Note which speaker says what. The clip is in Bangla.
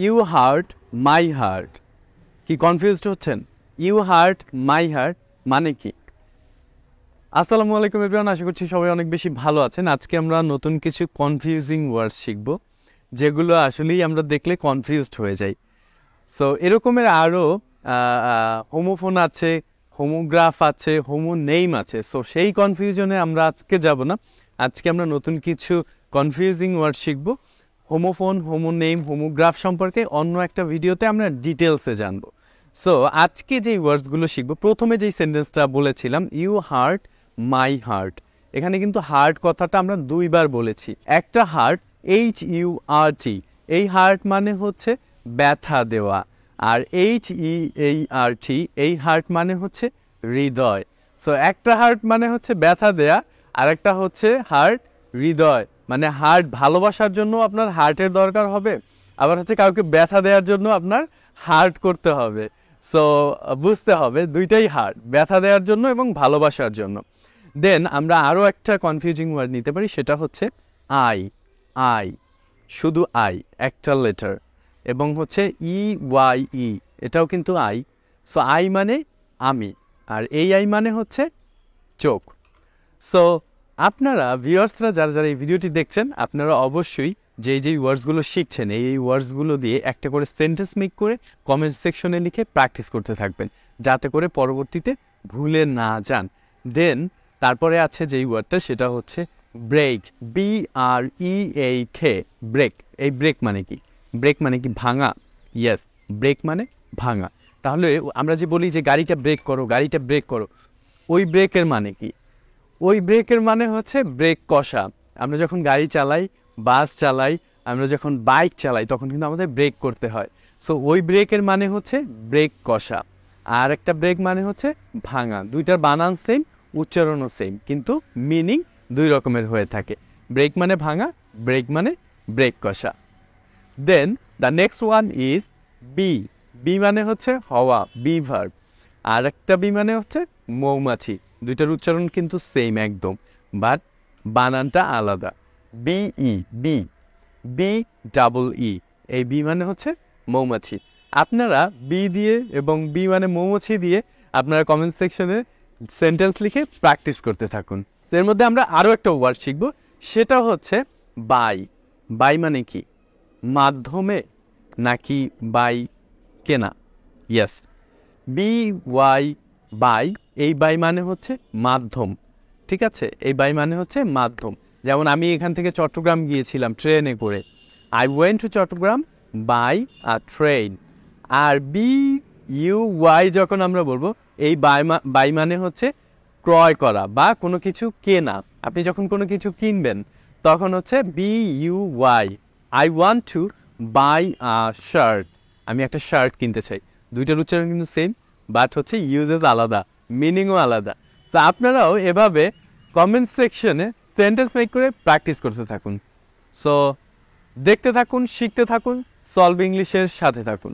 Speaker 1: You hurt my heart. কি কনফিউজড হচ্ছেন? ইউ হার্ট মাই হার্ট মানে কি? আসসালামু আলাইকুম এভরিওয়ান, আশা করছি সবাই অনেক বেশি ভালো আছেন। আজকে আমরা নতুন কিছু কনফিউজিং ওয়ার্ডস শিখব, যেগুলো আসলেই আমরা দেখলে কনফিউজড হয়ে যাই। সো এরকমের আরও হোমোফোন আছে, হোমোগ্রাফ আছে, হোমোনেইম আছে। সো সেই কনফিউশনে আমরা আজকে যাব না। আজকে আমরা নতুন কিছু কনফিউজিং ওয়ার্ড শিখব। হোমোফোন, হোমোনেইম, হোমোগ্রাফ সম্পর্কে অন্য একটা ভিডিওতে আমরা ডিটেলসে জানব। সো আজকে যেই ওয়ার্ডসগুলো শিখব, প্রথমে যেই সেন্টেন্সটা বলেছিলাম ইউ হার্ট মাই হার্ট, এখানে কিন্তু হার্ট কথাটা আমরা দুইবার বলেছি। একটা হার্ট HURT, এই হার্ট মানে হচ্ছে ব্যথা দেওয়া, আর HEART এই হার্ট মানে হচ্ছে হৃদয়। সো একটা হার্ট মানে হচ্ছে ব্যথা দেয়া, আর একটা হচ্ছে হার্ট হৃদয়, মানে হার্ট ভালোবাসার জন্য আপনার হার্টের দরকার হবে, আবার হচ্ছে কাউকে ব্যথা দেওয়ার জন্য আপনার হার্ট করতে হবে। সো বুঝতে হবে দুইটাই হার্ট, ব্যথা দেওয়ার জন্য এবং ভালোবাসার জন্য। দেন আমরা আরও একটা কনফিউজিং ওয়ার্ড নিতে পারি, সেটা হচ্ছে আই, শুধু আই, একটা লেটার, এবং হচ্ছে EYE, এটাও কিন্তু আই। সো আই মানে আমি, আর এই আই মানে হচ্ছে চোখ। সো আপনারা ভিউয়ার্সরা যারা যারা এই ভিডিওটি দেখছেন, আপনারা অবশ্যই যেই ওয়ার্ডসগুলো শিখছেন এই ওয়ার্ডসগুলো দিয়ে একটা করে সেন্টেন্স মেক করে কমেন্ট সেকশনে লিখে প্র্যাকটিস করতে থাকবেন, যাতে করে পরবর্তীতে ভুলে না যান। দেন তারপরে আছে যেই ওয়ার্ডটা, সেটা হচ্ছে ব্রেক, BREAK, ব্রেক। এই ব্রেক মানে কি? ব্রেক মানে কি ভাঙা? ইয়েস, ব্রেক মানে ভাঙা। তাহলে আমরা যে বলি যে গাড়িটা ব্রেক করো, গাড়িটা ব্রেক করো, ওই ব্রেকের মানে কি? ওই ব্রেকের মানে হচ্ছে ব্রেক কষা। আমরা যখন গাড়ি চালাই, বাস চালাই, আমরা যখন বাইক চালাই, তখন কিন্তু আমাদের ব্রেক করতে হয়। সো ওই ব্রেকের মানে হচ্ছে ব্রেক কষা। আর একটা ব্রেক মানে হচ্ছে ভাঙা। দুইটার বানান সেম, উচ্চারণও সেম, কিন্তু মিনিং দুই রকমের হয়ে থাকে। ব্রেক মানে ভাঙা, ব্রেক মানে ব্রেক কষা। Then the next one is be মানে হচ্ছে হওয়া, বি ভার্ব। আর একটা বি মানে হচ্ছে মৌমাছি। দুইটার উচ্চারণ কিন্তু সেম একদম, বাট বানানটা আলাদা। BE, এই বি মানে হচ্ছে মৌমাছি। আপনারা বি দিয়ে এবং বি মানে মৌমাছি দিয়ে আপনারা কমেন্ট সেকশনে সেন্টেন্স লিখে প্র্যাকটিস করতে থাকুন। এর মধ্যে আমরা আরও একটা ওয়ার্ড শিখব, সেটা হচ্ছে বাই মানে কি? মাধ্যমে নাকি বাই কেনা? Yes, BY, by. এই বাই মানে হচ্ছে মাধ্যম, ঠিক আছে? এই বাই মানে হচ্ছে মাধ্যম। যেমন আমি এখান থেকে চট্টগ্রাম গিয়েছিলাম ট্রেনে করে, I went to Chittagong by a train. আর BUY যখন আমরা বলবো, এই বাই মানে হচ্ছে ক্রয় করা বা কোনো কিছু কেনা। আপনি যখন কোনো কিছু কিনবেন তখন হচ্ছে BUY, I want to buy a shirt, আমি একটা শার্ট কিনতে চাই। দুইটার উচ্চারণ কিন্তু সেম, বাট হচ্ছে ইউজেস আলাদা, মিনিংও আলাদা। সো আপনারাও এভাবে কমেন্ট সেকশনে সেন্টেন্স মেক করে প্র্যাকটিস করতে থাকুন। সো দেখতে থাকুন, শিখতে থাকুন, সলভ ইংলিশের সাথে থাকুন।